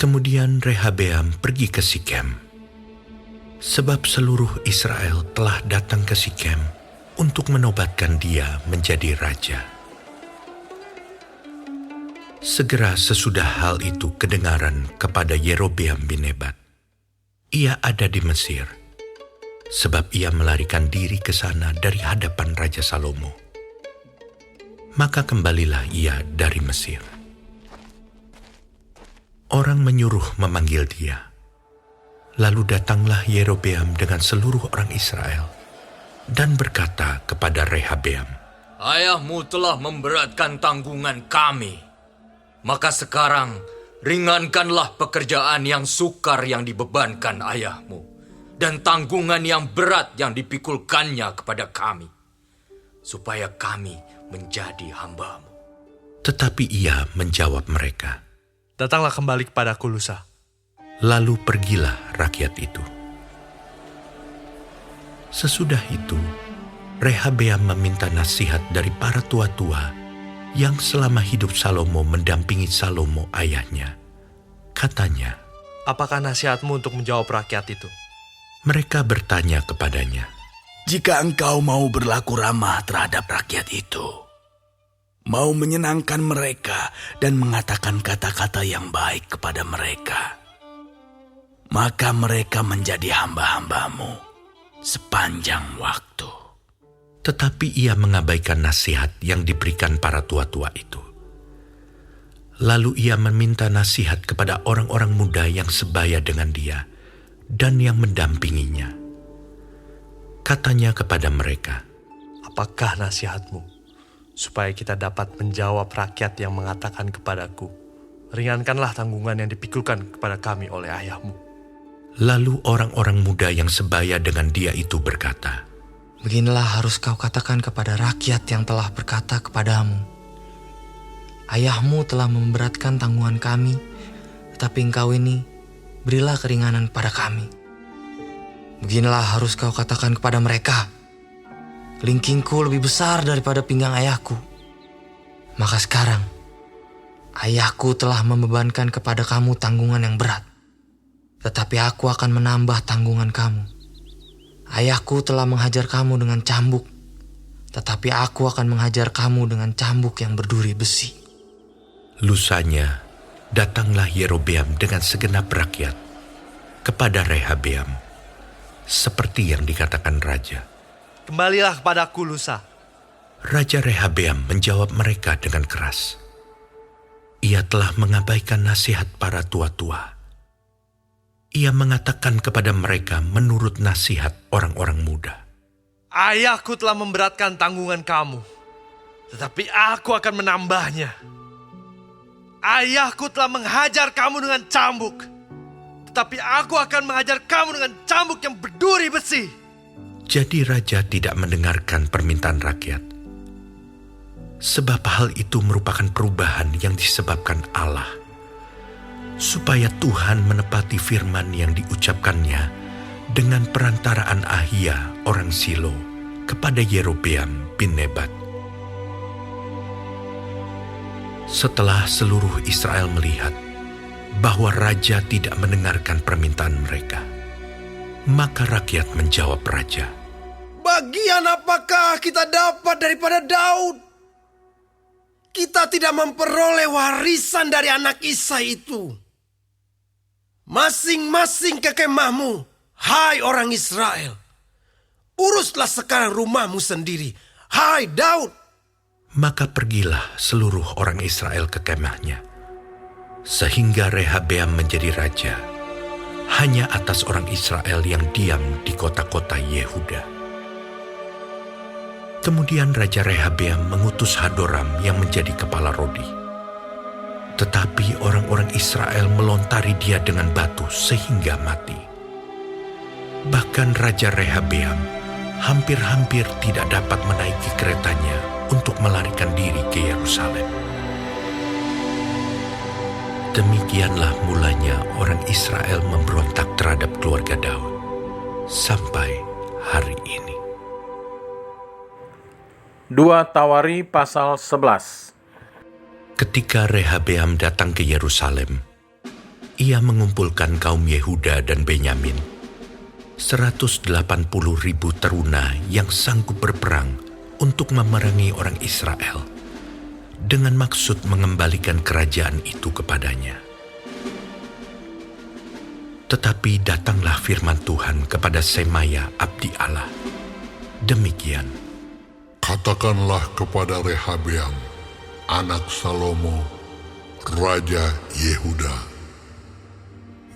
Kemudian Rehabeam pergi ke Sikem, sebab seluruh Israel telah datang ke Sikem untuk menobatkan dia menjadi raja. Segera sesudah hal itu kedengaran kepada Yerobeam bin Nebat. Ia ada di Mesir, sebab ia melarikan diri ke sana dari hadapan Raja Salomo. Maka kembalilah ia dari Mesir. Orang menyuruh memanggil dia. Lalu datanglah Yerobeam dengan seluruh orang Israel dan berkata kepada Rehabeam, "Ayahmu telah memberatkan tanggungan kami. Maka sekarang ringankanlah pekerjaan yang sukar yang dibebankan ayahmu dan tanggungan yang berat yang dipikulkannya kepada kami, supaya kami menjadi hamba-Mu." Tetapi ia menjawab mereka, "Datanglah kembali kepadaku lusa." Lalu pergilah rakyat itu. Sesudah itu, Rehabeam meminta nasihat dari para tua-tua yang selama hidup Salomo mendampingi Salomo ayahnya. Katanya, "Apakah nasihatmu untuk menjawab rakyat itu?" Mereka bertanya kepadanya, "Jika engkau mau berlaku ramah terhadap rakyat itu, mau menyenangkan mereka dan mengatakan kata-kata yang baik kepada mereka, maka mereka menjadi hamba-hamba-Mu sepanjang waktu." Tetapi ia mengabaikan nasihat yang diberikan para tua-tua itu. Lalu ia meminta nasihat kepada orang-orang muda yang sebaya dengan dia dan yang mendampinginya. Katanya kepada mereka, "Apakah nasihatmu supaya kita dapat menjawab rakyat yang mengatakan kepadaku, 'Ringankanlah tanggungan yang dipikulkan kepada kami oleh ayahmu'?" Lalu orang-orang muda yang sebaya dengan dia itu berkata, "Beginilah harus kau katakan kepada rakyat yang telah berkata kepadamu, 'Ayahmu telah memberatkan tanggungan kami, tetapi engkau ini berilah keringanan pada kami.' Beginilah harus kau katakan kepada mereka, 'Kelingkingku lebih besar daripada pinggang ayahku. Maka sekarang, ayahku telah membebankan kepada kamu tanggungan yang berat, tetapi aku akan menambah tanggungan kamu. Ayahku telah menghajar kamu dengan cambuk, tetapi aku akan menghajar kamu dengan cambuk yang berduri besi." Lusanya, datanglah Yerobeam dengan segenap rakyat kepada Rehabeam, seperti yang dikatakan raja. "Kembalilah kepadaku lusa." Raja Rehabeam menjawab mereka dengan keras. Ia telah mengabaikan nasihat para tua-tua. Ia mengatakan kepada mereka menurut nasihat orang-orang muda. "Ayahku telah memberatkan tanggungan kamu, tetapi aku akan menambahnya. Ayahku telah menghajar kamu dengan cambuk, tetapi aku akan menghajar kamu dengan cambuk yang berduri besi." Jadi raja tidak mendengarkan permintaan rakyat, sebab hal itu merupakan perubahan yang disebabkan Allah, supaya Tuhan menepati firman yang diucapkannya dengan perantaraan Ahia orang Silo kepada Yerobeam bin Nebat. Setelah seluruh Israel melihat bahwa raja tidak mendengarkan permintaan mereka, maka rakyat menjawab raja, "Bagian apakah kita dapat daripada Daud? Kita tidak memperoleh warisan dari anak Isai itu. Masing-masing ke kemahmu, hai orang Israel. Uruslah sekarang rumahmu sendiri, hai Daud." Maka pergilah seluruh orang Israel ke kemahnya, sehingga Rehabeam menjadi raja hanya atas orang Israel yang diam di kota-kota Yehuda. Kemudian Raja Rehabeam mengutus Hadoram yang menjadi kepala Rodi. Tetapi orang-orang Israel melontari dia dengan batu sehingga mati. Bahkan Raja Rehabeam hampir-hampir tidak dapat menaiki keretanya untuk melarikan diri ke Yerusalem. Demikianlah mulanya orang Israel memberontak terhadap keluarga Daud sampai hari ini. 2 Tawari pasal 11. Ketika Rehabeam datang ke Yerusalem, ia mengumpulkan kaum Yehuda dan Benyamin, 180.000 teruna yang sanggup berperang untuk memerangi orang Israel, dengan maksud mengembalikan kerajaan itu kepadanya. Tetapi datanglah firman Tuhan kepada Semaya abdi Allah. Demikian, Katakanlah kepada Rehabeam, anak Salomo, Raja Yehuda,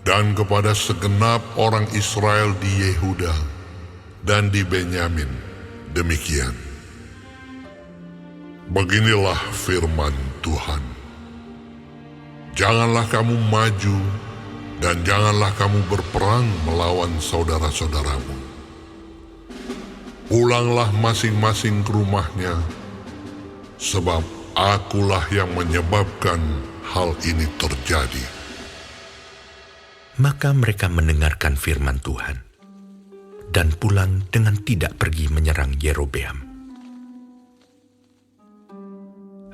dan kepada segenap orang Israel di Yehuda dan di Benyamin, demikian. Beginilah firman Tuhan. Janganlah kamu maju dan janganlah kamu berperang melawan saudara-saudaramu. Pulanglah masing-masing ke rumahnya, sebab akulah yang menyebabkan hal ini terjadi. maka mereka mendengarkan firman Tuhan dan pulang dengan tidak pergi menyerang Yerobeam.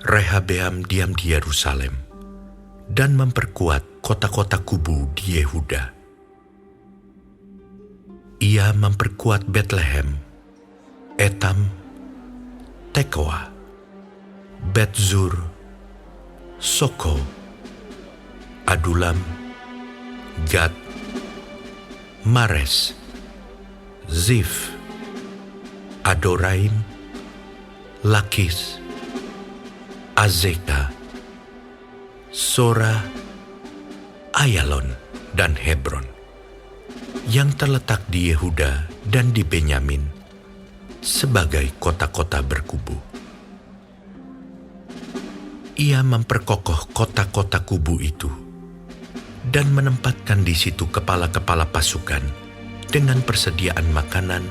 Rehabeam diam di Yerusalem dan memperkuat kota-kota kubu di Yehuda. Ia memperkuat Betlehem, Etam, Tekoa, Bet-zur, Soko, Adulam, Gad, Mares, Zif, Adoraim, Lakis, Azeka, Sora, Ayalon, dan Hebron, yang terletak di Yehuda dan di Benyamin sebagai kota-kota berkubu. Ia memperkokoh kota-kota kubu itu dan menempatkan di situ kepala-kepala pasukan dengan persediaan makanan,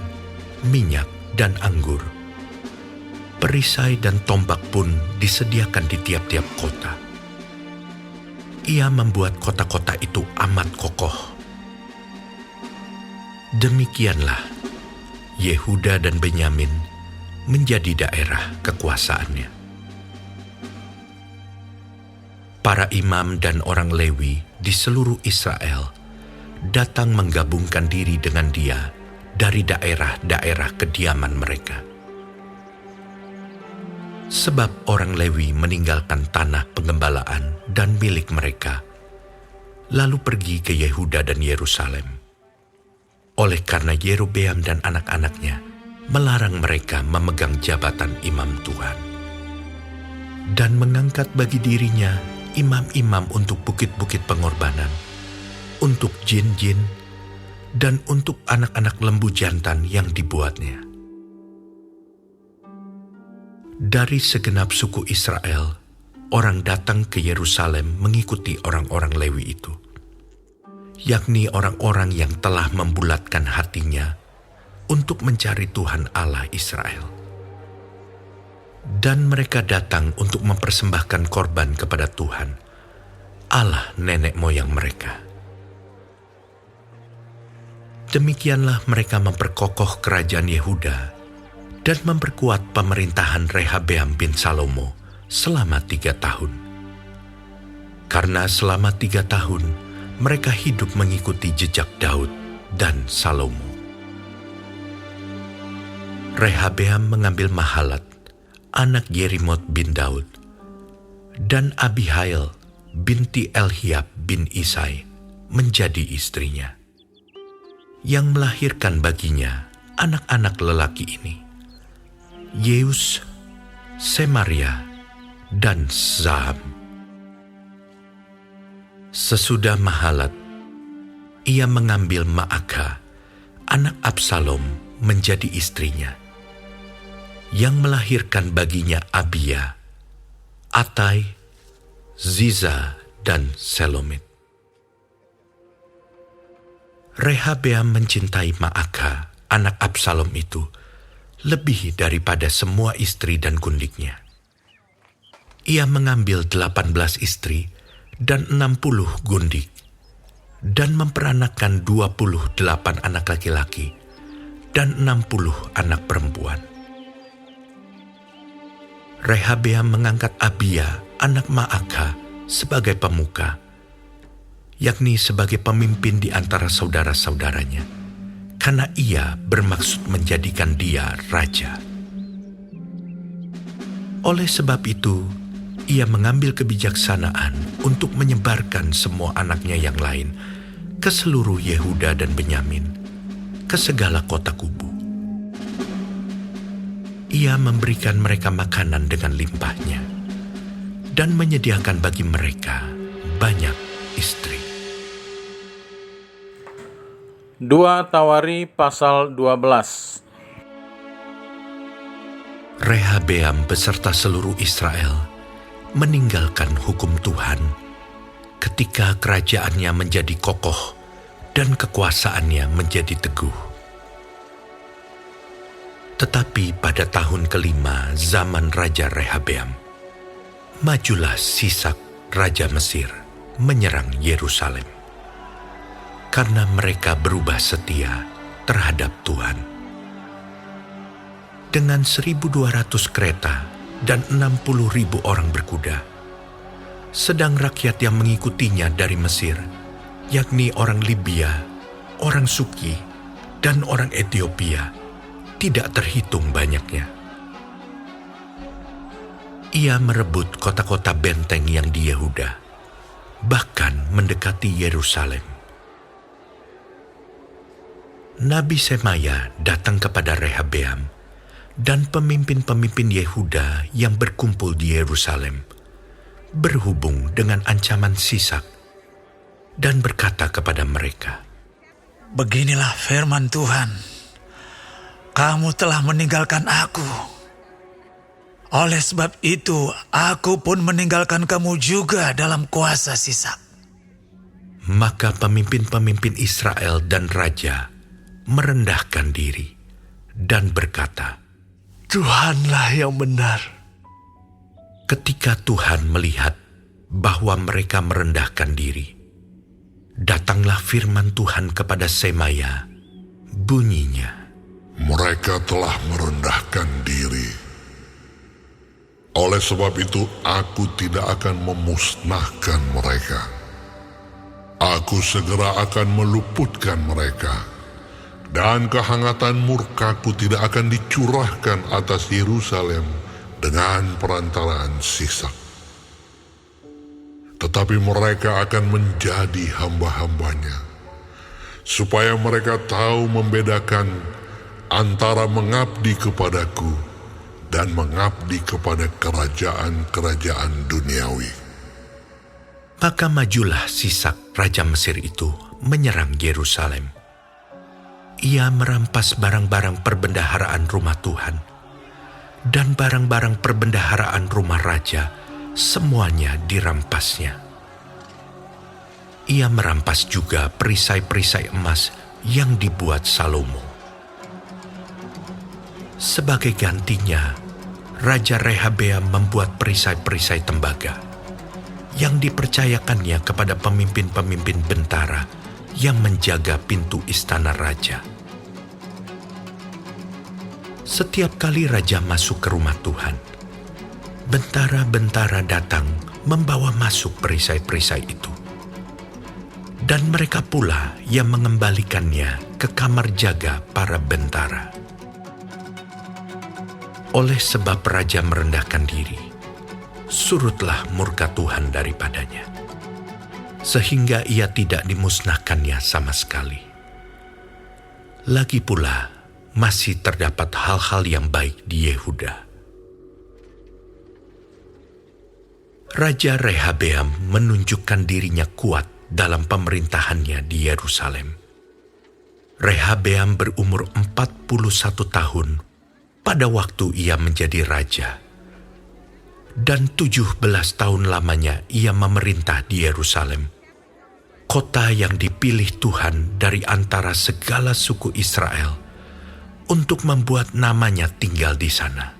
minyak, dan anggur. Perisai dan tombak pun disediakan di tiap-tiap kota. Ia membuat kota-kota itu amat kokoh. Demikianlah Yehuda dan Benyamin menjadi daerah kekuasaannya. Para imam dan orang Lewi di seluruh Israel datang menggabungkan diri dengan dia dari daerah-daerah kediaman mereka. Sebab orang Lewi meninggalkan tanah pengembalaan dan milik mereka, lalu pergi ke Yehuda dan Yerusalem. Oleh karena Yerobeam dan anak-anaknya melarang mereka memegang jabatan imam Tuhan, dan mengangkat bagi dirinya imam-imam untuk bukit-bukit pengorbanan, untuk jin-jin, dan untuk anak-anak lembu jantan yang dibuatnya. Dari segenap suku Israel, orang datang ke Yerusalem mengikuti orang-orang Lewi itu, yakni orang-orang yang telah membulatkan hatinya untuk mencari Tuhan Allah Israel. Dan mereka datang untuk mempersembahkan korban kepada Tuhan, Allah nenek moyang mereka. Demikianlah mereka memperkokoh kerajaan Yehuda dan memperkuat pemerintahan Rehabeam bin Salomo selama 3 tahun. Karena selama 3 tahun mereka hidup mengikuti jejak Daud dan Salomo. Rehabeam mengambil Mahalat, anak Yerimot bin Daud, dan Abihail binti Elhiab bin Isai menjadi istrinya, yang melahirkan baginya anak-anak lelaki ini, Yeus, Semaria, dan Zaham. Sesudah Mahalat, ia mengambil Maaka, anak Absalom, menjadi istrinya, yang melahirkan baginya Abia, Atai, Ziza, dan Selomit. Rehabeam mencintai Maaka, anak Absalom itu, lebih daripada semua istri dan gundiknya. Ia mengambil 18 istri dan 60 gundik, dan memperanakan 28 anak laki-laki dan 60 anak perempuan. Rehabeam mengangkat Abia, anak Maaka, sebagai pemuka, yakni sebagai pemimpin di antara saudara-saudaranya, karena ia bermaksud menjadikan dia raja. Oleh sebab itu, ia mengambil kebijaksanaan untuk menyebarkan semua anaknya yang lain ke seluruh Yehuda dan Benyamin, ke segala kota kubu. Ia memberikan mereka makanan dengan limpahnya dan menyediakan bagi mereka banyak istri. 2 Tawari pasal 12. Rehabeam beserta seluruh Israel meninggalkan hukum Tuhan ketika kerajaannya menjadi kokoh dan kekuasaannya menjadi teguh. Tetapi pada tahun kelima zaman Raja Rehabeam, majulah Sisak Raja Mesir menyerang Yerusalem, karena mereka berubah setia terhadap Tuhan. Dengan 1.200 kereta dan 60.000 orang berkuda, sedang rakyat yang mengikutinya dari Mesir, yakni orang Libya, orang Suki, dan orang Ethiopia, tidak terhitung banyaknya. Ia merebut kota-kota benteng yang di Yehuda, bahkan mendekati Yerusalem. Nabi Semaya datang kepada Rehabeam dan pemimpin-pemimpin Yehuda yang berkumpul di Yerusalem, berhubung dengan ancaman Sisak, dan berkata kepada mereka, Beginilah firman Tuhan, kamu telah meninggalkan aku. Oleh sebab itu, aku pun meninggalkan kamu juga dalam kuasa Sisak. Maka pemimpin-pemimpin Israel dan raja merendahkan diri dan berkata, Tuhanlah yang benar. Ketika Tuhan melihat bahwa mereka merendahkan diri, datanglah firman Tuhan kepada Semaya, bunyinya, Mereka telah merendahkan diri. Oleh sebab itu, aku tidak akan memusnahkan mereka. Aku segera akan meluputkan mereka. Dan kehangatan murkaku tidak akan dicurahkan atas Yerusalem dengan perantaraan Sisak. Tetapi mereka akan menjadi hamba-hambanya, supaya mereka tahu membedakan antara mengabdi kepadaku dan mengabdi kepada kerajaan-kerajaan duniawi. Maka majulah Sisak Raja Mesir itu menyerang Yerusalem. Ia merampas barang-barang perbendaharaan rumah Tuhan dan barang-barang perbendaharaan rumah raja, semuanya dirampasnya. Ia merampas juga perisai-perisai emas yang dibuat Salomo. Sebagai gantinya, Raja Rehabeam membuat perisai-perisai tembaga yang dipercayakannya kepada pemimpin-pemimpin bentara yang menjaga pintu istana raja. Setiap kali raja masuk ke rumah Tuhan, bentara-bentara datang membawa masuk perisai-perisai itu. Dan mereka pula yang mengembalikannya ke kamar jaga para bentara. Oleh sebab raja merendahkan diri, surutlah murka Tuhan daripadanya, sehingga ia tidak dimusnahkannya sama sekali. Lagi pula, masih terdapat hal-hal yang baik di Yehuda. Raja Rehabeam menunjukkan dirinya kuat dalam pemerintahannya di Yerusalem. Rehabeam berumur 41 tahun pada waktu ia menjadi raja, dan 17 tahun lamanya ia memerintah di Yerusalem, kota yang dipilih Tuhan dari antara segala suku Israel untuk membuat namanya tinggal di sana.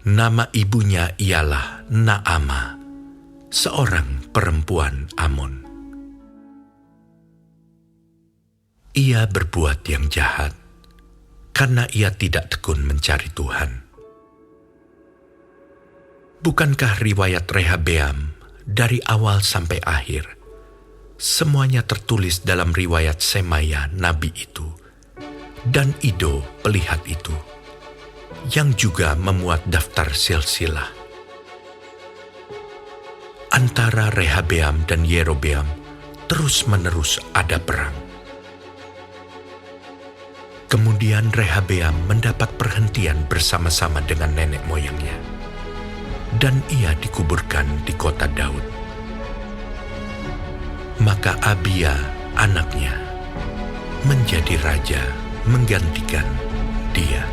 Nama ibunya ialah Naamah, seorang perempuan Amon. Ia berbuat yang jahat karena ia tidak tekun mencari Tuhan. Bukankah riwayat Rehabeam dari awal sampai akhir, semuanya tertulis dalam riwayat Semaya nabi itu dan Ido pelihat itu, yang juga memuat daftar silsilah. Antara Rehabeam dan Yerobeam terus-menerus ada perang. Kemudian Rehabeam mendapat perhentian bersama-sama dengan nenek moyangnya, dan ia dikuburkan di kota Daud. Maka Abia, anaknya, menjadi raja menggantikan dia.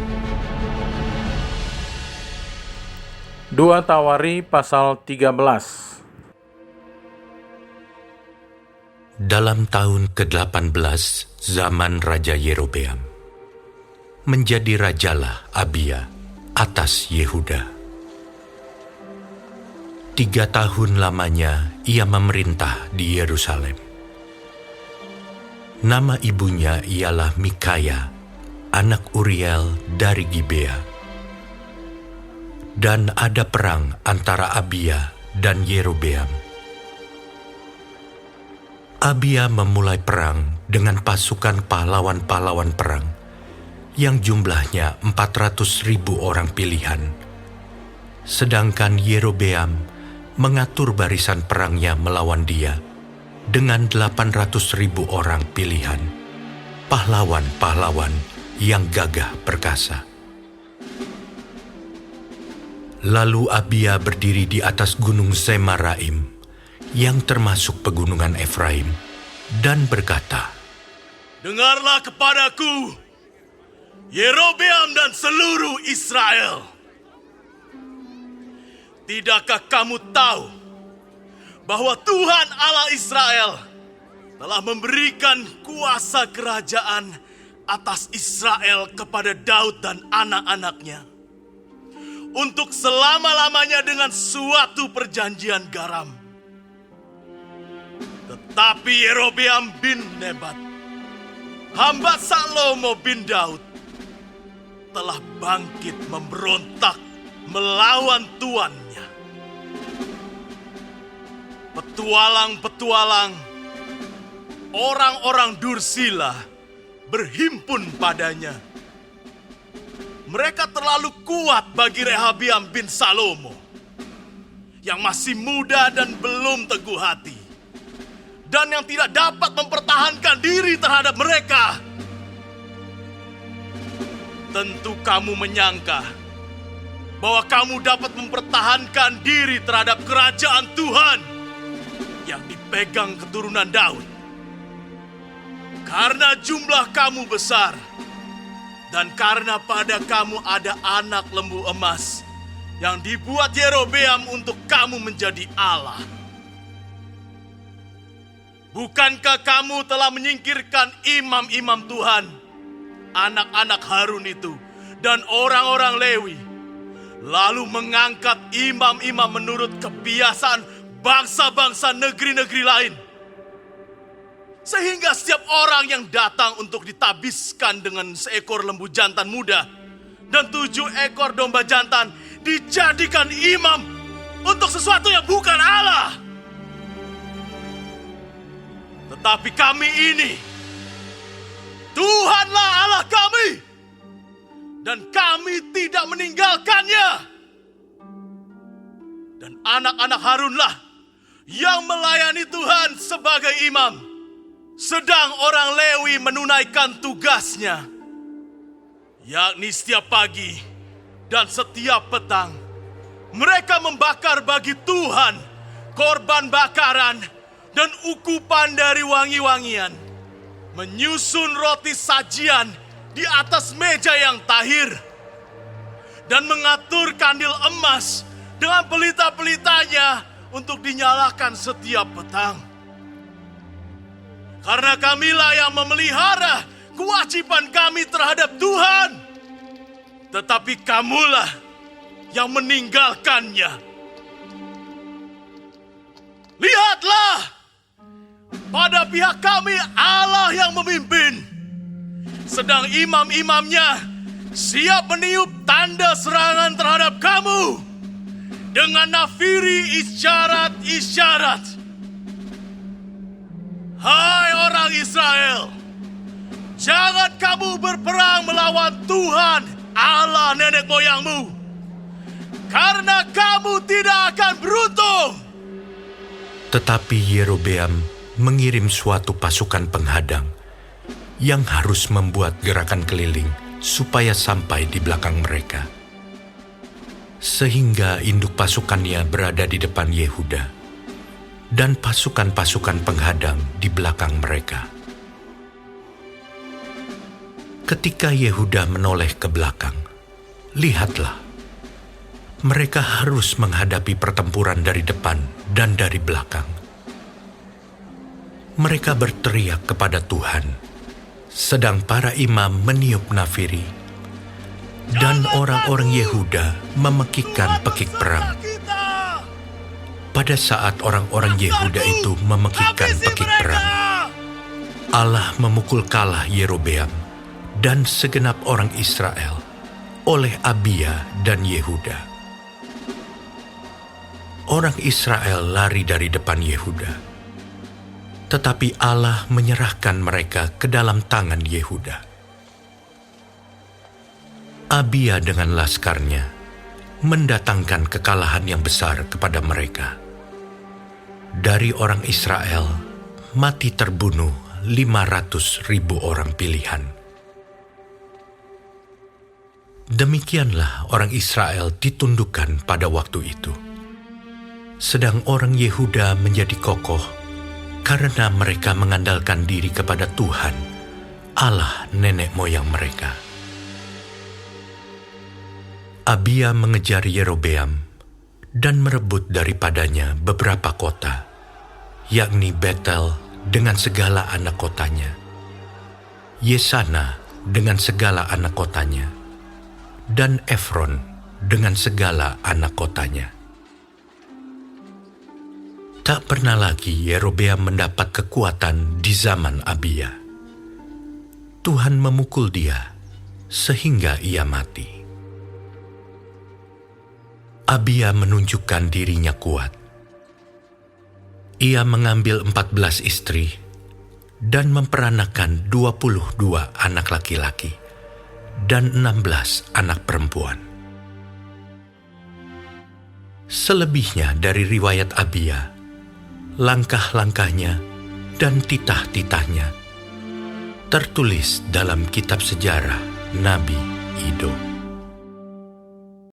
2 Tawari pasal 13. Dalam tahun ke-18 zaman Raja Yerobeam, menjadi rajalah Abia atas Yehuda. 3 tahun lamanya ia memerintah di Yerusalem. Nama ibunya ialah Mikaya, anak Uriel dari Gibea. Dan ada perang antara Abia dan Yerobeam. Abia memulai perang dengan pasukan pahlawan-pahlawan perang yang jumlahnya 400.000 orang pilihan. Sedangkan Yerobeam mengatur barisan perangnya melawan dia dengan 800.000 orang pilihan, pahlawan-pahlawan yang gagah perkasa. Lalu Abia berdiri di atas gunung Zemaraim, yang termasuk pegunungan Efraim, dan berkata, "Dengarlah kepadaku, Yerobeam dan seluruh Israel. Tidakkah kamu tahu bahwa Tuhan Allah Israel telah memberikan kuasa kerajaan atas Israel kepada Daud dan anak-anaknya untuk selama-lamanya dengan suatu perjanjian garam. Tetapi Yerobeam bin Nebat, hamba Salomo bin Daud, telah bangkit memberontak melawan tuannya. Petualang-petualang, orang-orang Dursila berhimpun padanya. Mereka terlalu kuat bagi Rehabeam bin Salomo, yang masih muda dan belum teguh hati, dan yang tidak dapat mempertahankan diri terhadap mereka. Tentu kamu menyangka bahwa kamu dapat mempertahankan diri terhadap kerajaan Tuhan yang dipegang keturunan Daud. Karena jumlah kamu besar, dan karena pada kamu ada anak lembu emas yang dibuat Yerobeam untuk kamu menjadi Allah. Bukankah kamu telah menyingkirkan imam-imam Tuhan, anak-anak Harun itu, dan orang-orang Lewi, lalu mengangkat imam-imam menurut kebiasaan bangsa-bangsa negeri-negeri lain? Sehingga setiap orang yang datang untuk ditabiskan dengan seekor lembu jantan muda dan 7 ekor domba jantan dijadikan imam untuk sesuatu yang bukan Allah. Tetapi kami ini, Tuhanlah Allah kami, dan kami tidak meninggalkannya. Dan anak-anak Harunlah yang melayani Tuhan sebagai imam, sedang orang Lewi menunaikan tugasnya, yakni setiap pagi dan setiap petang mereka membakar bagi Tuhan korban bakaran dan ukupan dari wangi-wangian, menyusun roti sajian di atas meja yang tahir, dan mengatur kandil emas dengan pelita-pelitanya untuk dinyalakan setiap petang. Karena kamilah yang memelihara kewajiban kami terhadap Tuhan, tetapi kamulah yang meninggalkannya. Lihatlah, pada pihak kami Allah yang memimpin, sedang imam-imamnya siap meniup tanda serangan terhadap kamu dengan nafiri isyarat-isyarat. Hai orang Israel, jangan kamu berperang melawan Tuhan Allah nenek moyangmu, karena kamu tidak akan beruntung. Tetapi Yerobeam mengirim suatu pasukan penghadang yang harus membuat gerakan keliling supaya sampai di belakang mereka. Sehingga induk pasukannya berada di depan Yehuda, dan pasukan-pasukan penghadang di belakang mereka. Ketika Yehuda menoleh ke belakang, lihatlah, mereka harus menghadapi pertempuran dari depan dan dari belakang. Mereka berteriak kepada Tuhan, sedang para imam meniup nafiri, dan orang-orang Yehuda memekikkan pekik perang. Pada saat orang-orang Yehuda itu memekikkan pekik perang, Allah memukul kalah Yerobeam dan segenap orang Israel oleh Abia dan Yehuda. Orang Israel lari dari depan Yehuda, tetapi Allah menyerahkan mereka ke dalam tangan Yehuda. Abia dengan laskarnya mendatangkan kekalahan yang besar kepada mereka. Dari orang Israel mati terbunuh 500.000 orang pilihan. Demikianlah orang Israel ditundukkan pada waktu itu. Sedang orang Yehuda menjadi kokoh karena mereka mengandalkan diri kepada Tuhan, Allah nenek moyang mereka. Abia mengejar Yerobeam dan merebut daripadanya beberapa kota, yakni Betel dengan segala anak kotanya, Yesana dengan segala anak kotanya, dan Efron dengan segala anak kotanya. Tak pernah lagi Yerobeam mendapat kekuatan di zaman Abia. Tuhan memukul dia sehingga ia mati. Abia menunjukkan dirinya kuat. Ia mengambil 14 istri dan memperanakan 22 anak laki-laki dan 16 anak perempuan. Selebihnya dari riwayat Abia, langkah-langkahnya dan titah-titahnya tertulis dalam kitab sejarah Nabi Ido.